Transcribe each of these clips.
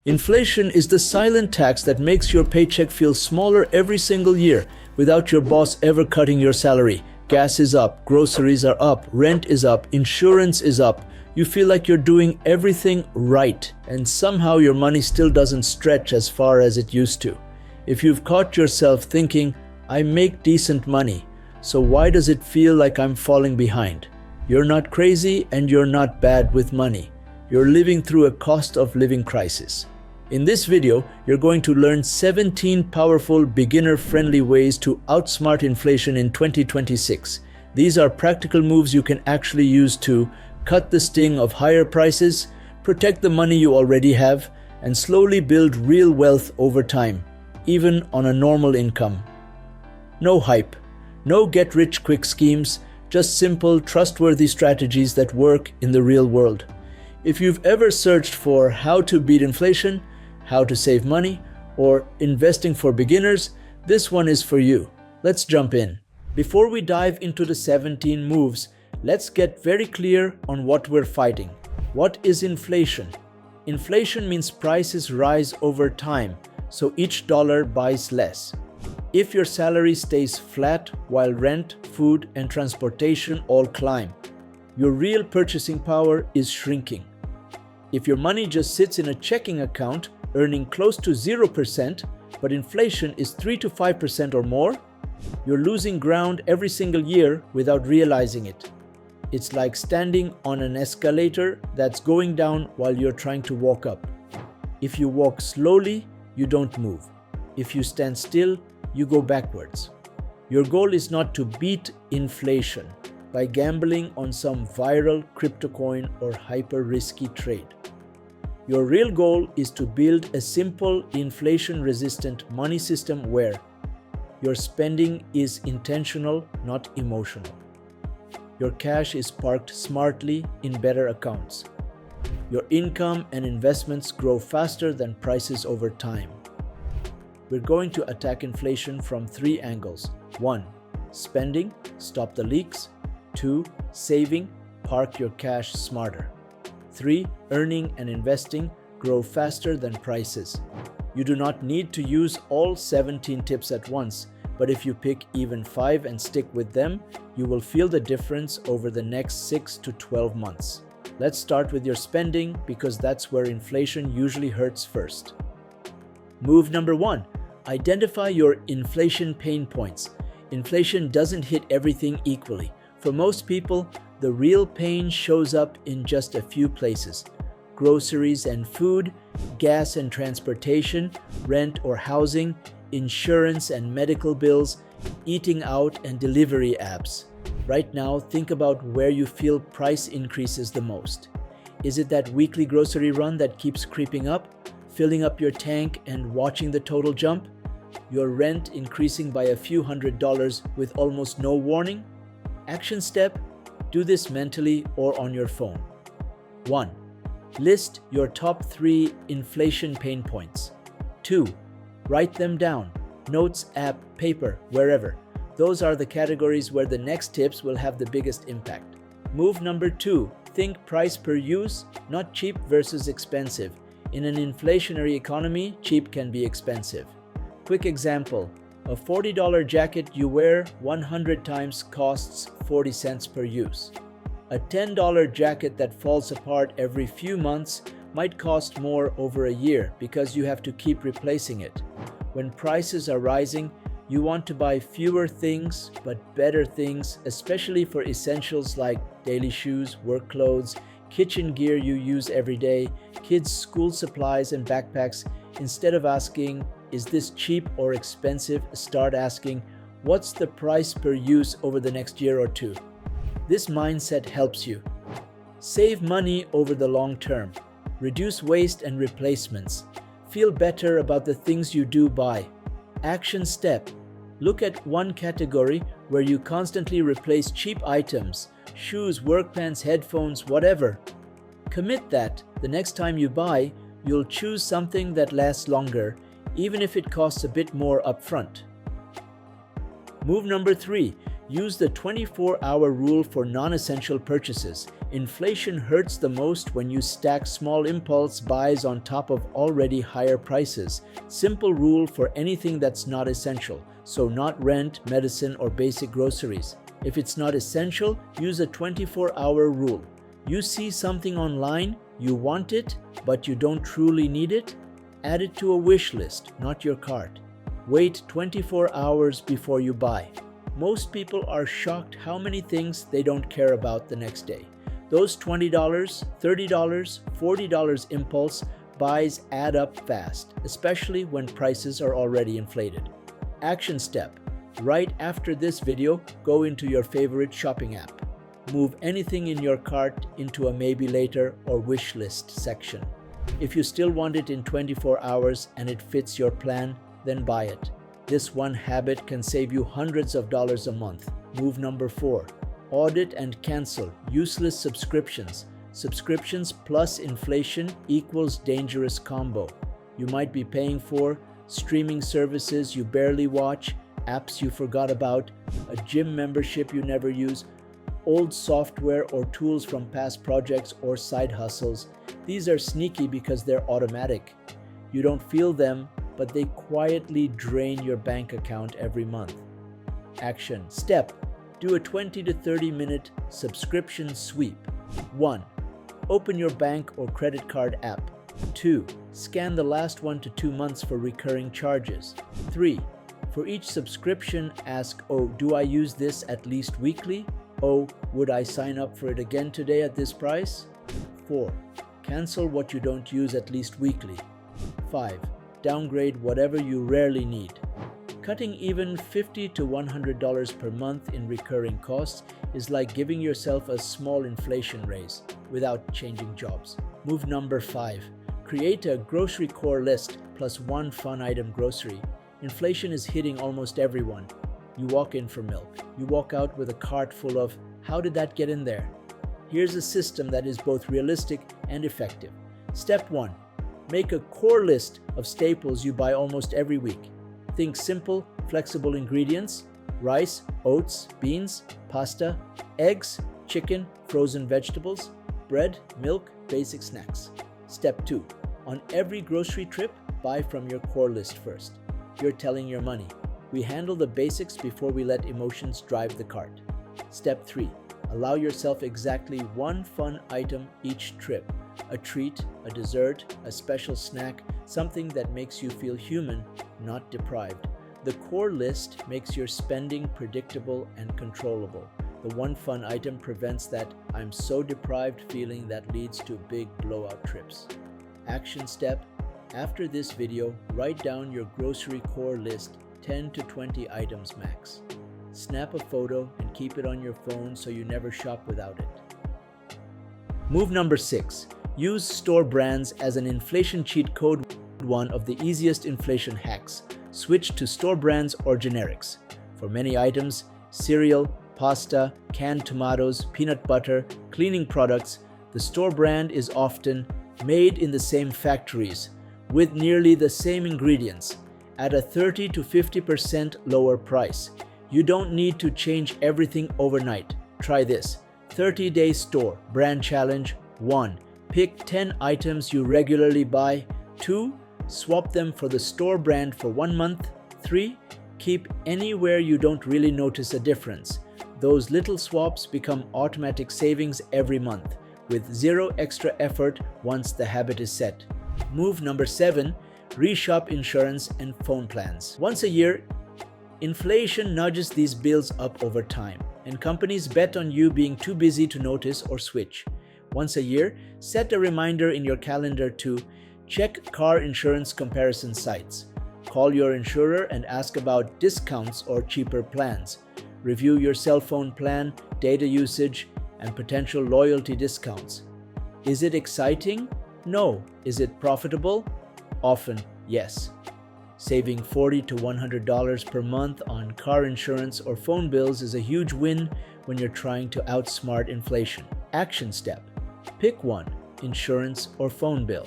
Inflation is the silent tax that makes your paycheck feel smaller every single year without your boss ever cutting your salary. Gas is up, groceries are up, rent is up, insurance is up. You feel like you're doing everything right, and somehow your money still doesn't stretch as far as it used to. If you've caught yourself thinking, I make decent money, so why does it feel like I'm falling behind? You're not crazy and you're not bad with money. You're living through a cost of living crisis. In this video, you're going to learn 17 powerful beginner-friendly ways to outsmart inflation in 2026. These are practical moves you can actually use to cut the sting of higher prices, protect the money you already have, and slowly build real wealth over time, even on a normal income. No hype, no get-rich-quick schemes, just simple, trustworthy strategies that work in the real world. If you've ever searched for how to beat inflation, how to save money, or investing for beginners, this one is for you. Let's jump in. Before we dive into the 17 moves, let's get very clear on what we're fighting. What is inflation? Inflation means prices rise over time, so each dollar buys less. If your salary stays flat while rent, food, and transportation all climb, your real purchasing power is shrinking. If your money just sits in a checking account, earning close to 0%, but inflation is 3 to 5% or more, you're losing ground every single year without realizing it. It's like standing on an escalator that's going down while you're trying to walk up. If you walk slowly, you don't move. If you stand still, you go backwards. Your goal is not to beat inflation by gambling on some viral crypto coin or hyper-risky trade. Your real goal is to build a simple, inflation-resistant money system where your spending is intentional, not emotional. Your cash is parked smartly in better accounts. Your income and investments grow faster than prices over time. We're going to attack inflation from 3 angles. 1. Spending, stop the leaks. 2. Saving, park your cash smarter. 3. Earning and investing, grow faster than prices. You do not need to use all 17 tips at once, but if you pick even 5 and stick with them, you will feel the difference over the next 6 to 12 months. Let's start with your spending because that's where inflation usually hurts first. Move number 1. Identify your inflation pain points. Inflation doesn't hit everything equally. For most people, the real pain shows up in just a few places: groceries and food, gas and transportation, rent or housing, insurance and medical bills, eating out and delivery apps. Right now, think about where you feel price increases the most. Is it that weekly grocery run that keeps creeping up, filling up your tank and watching the total jump? Your rent increasing by a few $100s with almost no warning? Action step: do this mentally or on your phone. 1. List your top 3 inflation pain points. 2. Write them down. Notes, app, paper, wherever. Those are the categories where the next tips will have the biggest impact. Move number 2. Think price per use, not cheap versus expensive. In an inflationary economy, cheap can be expensive. Quick example: a $40 jacket you wear 100 times costs 40 cents per use. A $10 jacket that falls apart every few months might cost more over a year because you have to keep replacing it. When prices are rising, you want to buy fewer things but better things, especially for essentials like daily shoes, work clothes, kitchen gear you use every day, kids' school supplies and backpacks. Instead of asking, is this cheap or expensive, start asking, what's the price per use over the next year or 2? This mindset helps you save money over the long term, reduce waste and replacements, feel better about the things you do buy. Action step: look at one category where you constantly replace cheap items, shoes, work pants, headphones, whatever. Commit that the next time you buy, you'll choose something that lasts longer, even if it costs a bit more upfront. Move number 3. Use the 24-hour rule for non-essential purchases. Inflation hurts the most when you stack small impulse buys on top of already higher prices. Simple rule for anything that's not essential, so not rent, medicine, or basic groceries. If it's not essential, use a 24-hour rule. You see something online, you want it, but you don't truly need it? Add it to a wish list, not your cart. Wait 24 hours before you buy. Most people are shocked how many things they don't care about the next day. Those $20, $30, $40 impulse buys add up fast, especially when prices are already inflated. Action step. Right after this video, go into your favorite shopping app. Move anything in your cart into a maybe later or wish list section. If you still want it in 24 hours and it fits your plan, then buy it. This one habit can save you hundreds of dollars a month. Move number 4. Audit and cancel useless subscriptions. Subscriptions plus inflation equals dangerous combo. You might be paying for streaming services you barely watch, apps you forgot about, a gym membership you never use, old software or tools from past projects or side hustles. These are sneaky because they're automatic. You don't feel them, but they quietly drain your bank account every month. Action step. Do a 20 to 30 minute subscription sweep. 1. Open your bank or credit card app. 2. Scan the last 1 to 2 months for recurring charges. 3. For each subscription, ask, oh, do I use this at least weekly? Oh, would I sign up for it again today at this price? 4. Cancel what you don't use at least weekly. 5. Downgrade whatever you rarely need. Cutting even $50 to $100 per month in recurring costs is like giving yourself a small inflation raise without changing jobs. Move number 5. Create a grocery core list plus one fun item grocery. Inflation is hitting almost everyone. You walk in for milk. You walk out with a cart full of, how did that get in there? Here's a system that is both realistic and effective. Step 1. Make a core list of staples you buy almost every week. Think simple, flexible ingredients: rice, oats, beans, pasta, eggs, chicken, frozen vegetables, bread, milk, basic snacks. Step 2. On every grocery trip, buy from your core list first. You're telling your money, we handle the basics before we let emotions drive the cart. Step 3. Allow yourself exactly one fun item each trip. A treat, a dessert, a special snack, something that makes you feel human, not deprived. The core list makes your spending predictable and controllable. The one fun item prevents that I'm so deprived feeling that leads to big blowout trips. Action step. After this video, write down your grocery core list, 10 to 20 items max. Snap a photo and keep it on your phone so you never shop without it. Move number 6. Use store brands as an inflation cheat code. One of the easiest inflation hacks. Switch to store brands or generics. For many items, cereal, pasta, canned tomatoes, peanut butter, cleaning products, the store brand is often made in the same factories with nearly the same ingredients at a 30 to 50% lower price. You don't need to change everything overnight. Try this. 30-day store brand challenge. 1. Pick 10 items you regularly buy. 2. Swap them for the store brand for 1 month. 3. Keep anywhere you don't really notice a difference. Those little swaps become automatic savings every month with zero extra effort once the habit is set. Move number 7. Reshop insurance and phone plans. Once a year, inflation nudges these bills up over time, and companies bet on you being too busy to notice or switch. Once a year, set a reminder in your calendar to check car insurance comparison sites. Call your insurer and ask about discounts or cheaper plans. Review your cell phone plan, data usage, and potential loyalty discounts. Is it exciting? No. Is it profitable? Often, yes. Saving $40 to $100 per month on car insurance or phone bills is a huge win when you're trying to outsmart inflation. Action step. Pick one, insurance or phone bill.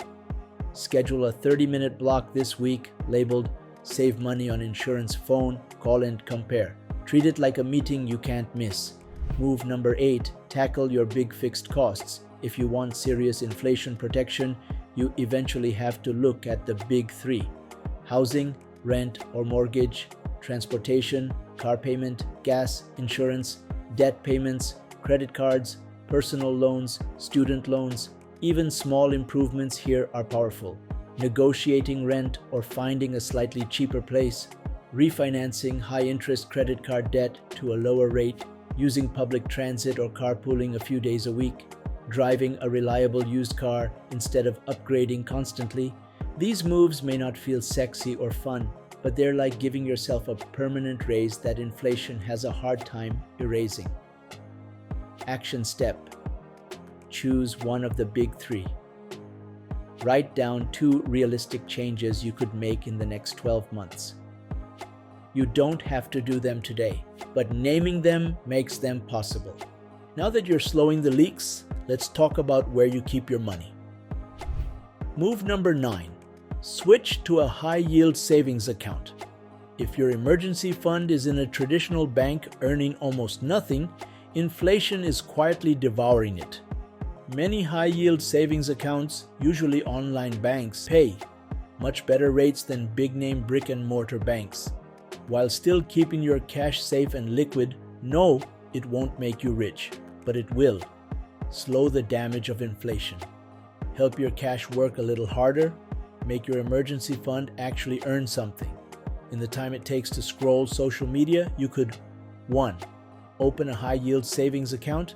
Schedule a 30-minute block this week labeled Save Money on Insurance Phone, Call and Compare. Treat it like a meeting you can't miss. Move number 8. Tackle your big fixed costs. If you want serious inflation protection, you eventually have to look at the big three: housing, rent or mortgage, transportation, car payment, gas, insurance, debt payments, credit cards, personal loans, student loans. Even small improvements here are powerful. Negotiating rent or finding a slightly cheaper place, refinancing high-interest credit card debt to a lower rate, using public transit or carpooling a few days a week, driving a reliable used car instead of upgrading constantly. These moves may not feel sexy or fun, but they're like giving yourself a permanent raise that inflation has a hard time erasing. Action step: choose one of the big three. Write down 2 realistic changes you could make in the next 12 months. You don't have to do them today, but naming them makes them possible. Now that you're slowing the leaks, let's talk about where you keep your money. Move number 9. Switch to a high-yield savings account. If your emergency fund is in a traditional bank earning almost nothing, inflation is quietly devouring it. Many high-yield savings accounts, usually online banks, pay much better rates than big-name brick-and-mortar banks. While still keeping your cash safe and liquid, no, it won't make you rich, but it will slow the damage of inflation. Help your cash work a little harder, make your emergency fund actually earn something. In the time it takes to scroll social media, you could 1. Open a high-yield savings account.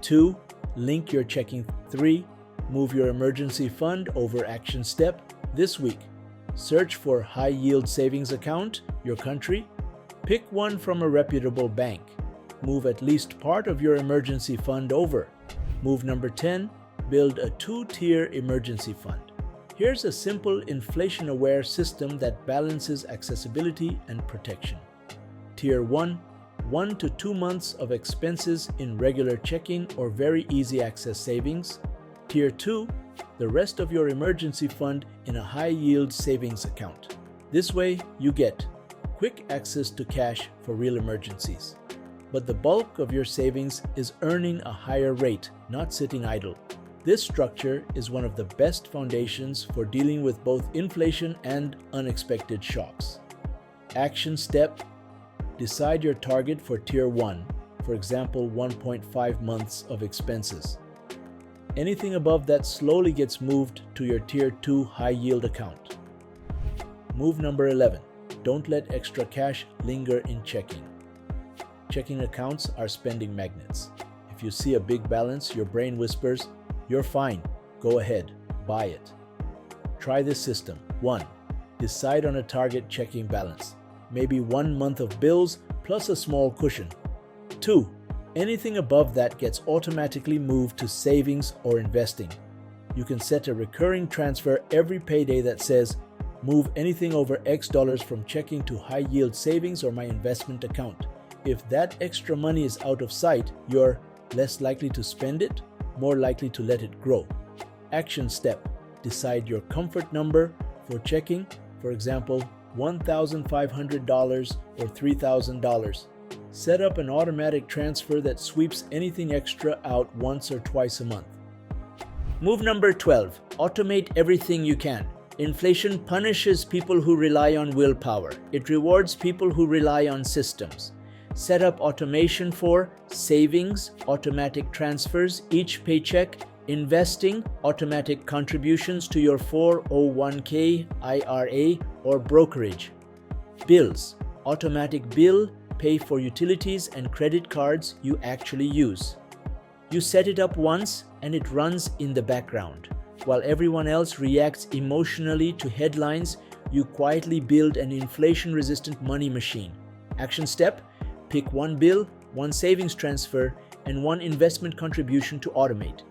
2. Link your checking. 3. Move your emergency fund over. Action step this week: search for high-yield savings account, your country. Pick one from a reputable bank. Move at least part of your emergency fund over. Move number 10. Build a 2-tier emergency fund. Here's a simple inflation-aware system that balances accessibility and protection. Tier 1. 1 to 2 months of expenses in regular checking or very easy access savings. Tier 2. The rest of your emergency fund in a high-yield savings account. This way, you get quick access to cash for real emergencies. But the bulk of your savings is earning a higher rate, not sitting idle. This structure is one of the best foundations for dealing with both inflation and unexpected shocks. Action step: decide your target for Tier 1, for example 1.5 months of expenses. Anything above that slowly gets moved to your Tier 2 high-yield account. Move number 11. Don't let extra cash linger in checking. Checking accounts are spending magnets. If you see a big balance, your brain whispers, "You're fine, go ahead, buy it." Try this system. 1. Decide on a target checking balance, maybe 1 month of bills plus a small cushion. 2. Anything above that gets automatically moved to savings or investing. You can set a recurring transfer every payday that says, "Move anything over X dollars from checking to high-yield savings or my investment account." If that extra money is out of sight, you're less likely to spend it, more likely to let it grow. Action step: decide your comfort number for checking, for example, $1,500 or $3,000. Set up an automatic transfer that sweeps anything extra out once or twice a month. Move number 12. Automate everything you can. Inflation punishes people who rely on willpower. It rewards people who rely on systems. Set up automation for savings, automatic transfers, each paycheck, investing, automatic contributions to your 401k, IRA, or brokerage. Bills, automatic bill, pay for utilities and credit cards you actually use. You set it up once and it runs in the background. While everyone else reacts emotionally to headlines, you quietly build an inflation-resistant money machine. Action step: pick one bill, one savings transfer, and one investment contribution to automate.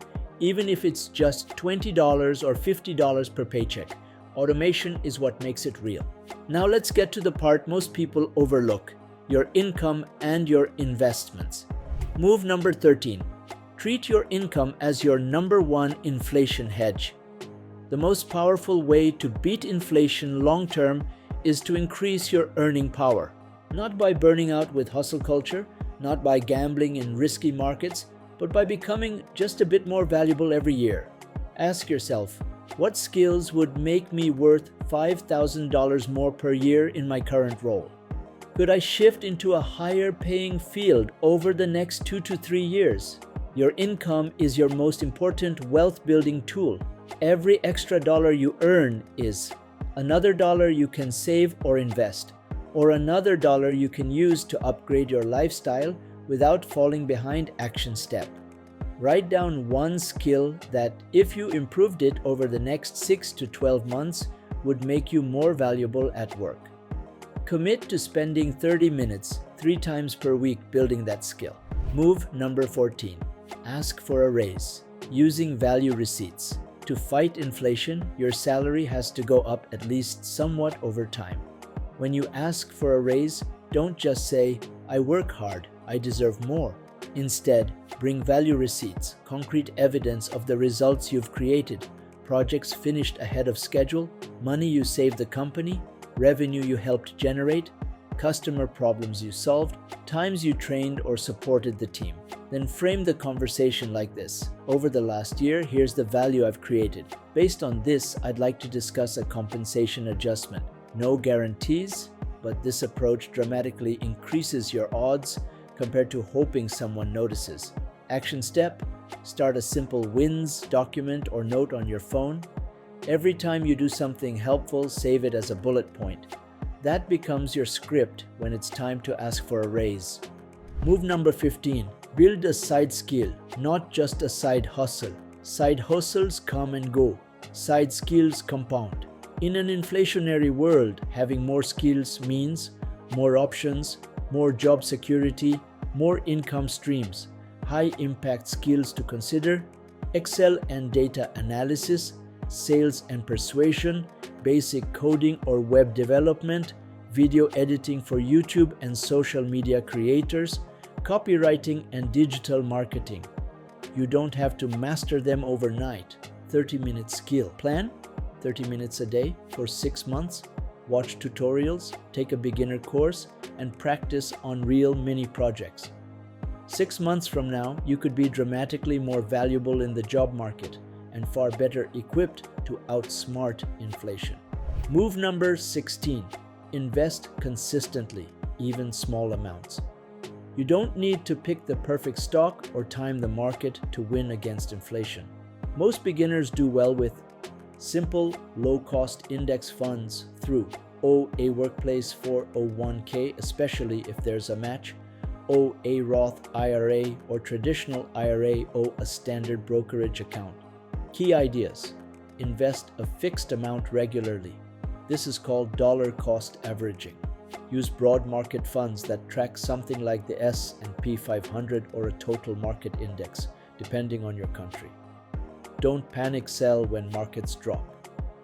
Even if it's just $20 or $50 per paycheck, automation is what makes it real. Now let's get to the part most people overlook: your income and your investments. Move number 13. Treat your income as your number one inflation hedge. The most powerful way to beat inflation long-term is to increase your earning power. Not by burning out with hustle culture, not by gambling in risky markets, but by becoming just a bit more valuable every year. Ask yourself, what skills would make me worth $5,000 more per year in my current role? Could I shift into a higher paying field over the next 2 to 3 years? Your income is your most important wealth building tool. Every extra dollar you earn is another dollar you can save or invest, or another dollar you can use to upgrade your lifestyle without falling behind. Action step. Write down one skill that, if you improved it over the next 6 to 12 months, would make you more valuable at work. Commit to spending 30 minutes 3 times per week building that skill. Move number 14. Ask for a raise. Using value receipts. To fight inflation, your salary has to go up at least somewhat over time. When you ask for a raise, don't just say, "I work hard, I deserve more." Instead, bring value receipts, concrete evidence of the results you've created, projects finished ahead of schedule, money you saved the company, revenue you helped generate, customer problems you solved, times you trained or supported the team. Then frame the conversation like this: over the last year, here's the value I've created. Based on this, I'd like to discuss a compensation adjustment. No guarantees, but this approach dramatically increases your odds compared to hoping someone notices. Action step: start a simple wins document or note on your phone. Every time you do something helpful, save it as a bullet point. That becomes your script when it's time to ask for a raise. Move number 15. Build a side skill, not just a side hustle. Side hustles come and go. Side skills compound. In an inflationary world, having more skills means more options, more job security, more income streams. High impact skills to consider: Excel and data analysis, sales and persuasion, basic coding or web development, video editing for YouTube and social media creators, copywriting and digital marketing. You don't have to master them overnight. 30-minute skill plan: 30 minutes a day for 6 months. Watch tutorials, take a beginner course, and practice on real mini projects. 6 months from now, you could be dramatically more valuable in the job market and far better equipped to outsmart inflation. Move number 16. Invest consistently, even small amounts. You don't need to pick the perfect stock or time the market to win against inflation. Most beginners do well with simple, low-cost index funds through a workplace 401k, especially if there's a match, a Roth IRA, or traditional IRA, a standard brokerage account. Key ideas: invest a fixed amount regularly. This is called dollar cost averaging. Use broad market funds that track something like the S&P 500 or a total market index, depending on your country. Don't panic sell when markets drop.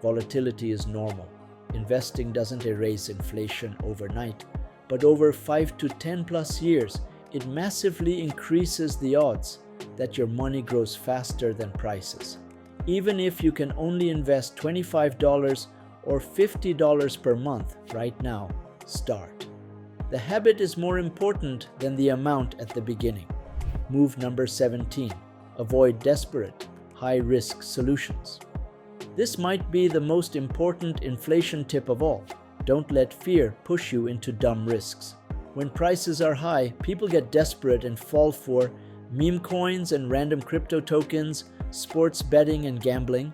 Volatility is normal. Investing doesn't erase inflation overnight, but over 5 to 10 plus years, it massively increases the odds that your money grows faster than prices. Even if you can only invest $25 or $50 per month right now, start. The habit is more important than the amount at the beginning. Move number 17. Avoid desperate, high-risk solutions. This might be the most important inflation tip of all. Don't let fear push you into dumb risks. When prices are high, people get desperate and fall for meme coins and random crypto tokens, sports betting and gambling,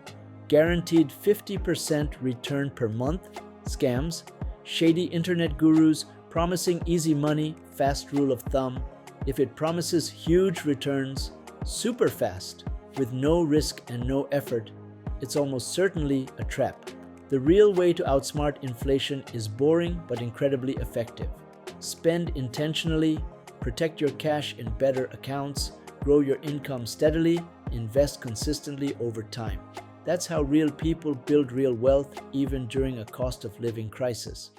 guaranteed 50% return per month, scams, shady internet gurus promising easy money, fast rule of thumb. If it promises huge returns, super fast, with no risk and no effort, it's almost certainly a trap. The real way to outsmart inflation is boring but incredibly effective. Spend intentionally, protect your cash in better accounts, grow your income steadily, invest consistently over time. That's how real people build real wealth even during a cost of living crisis.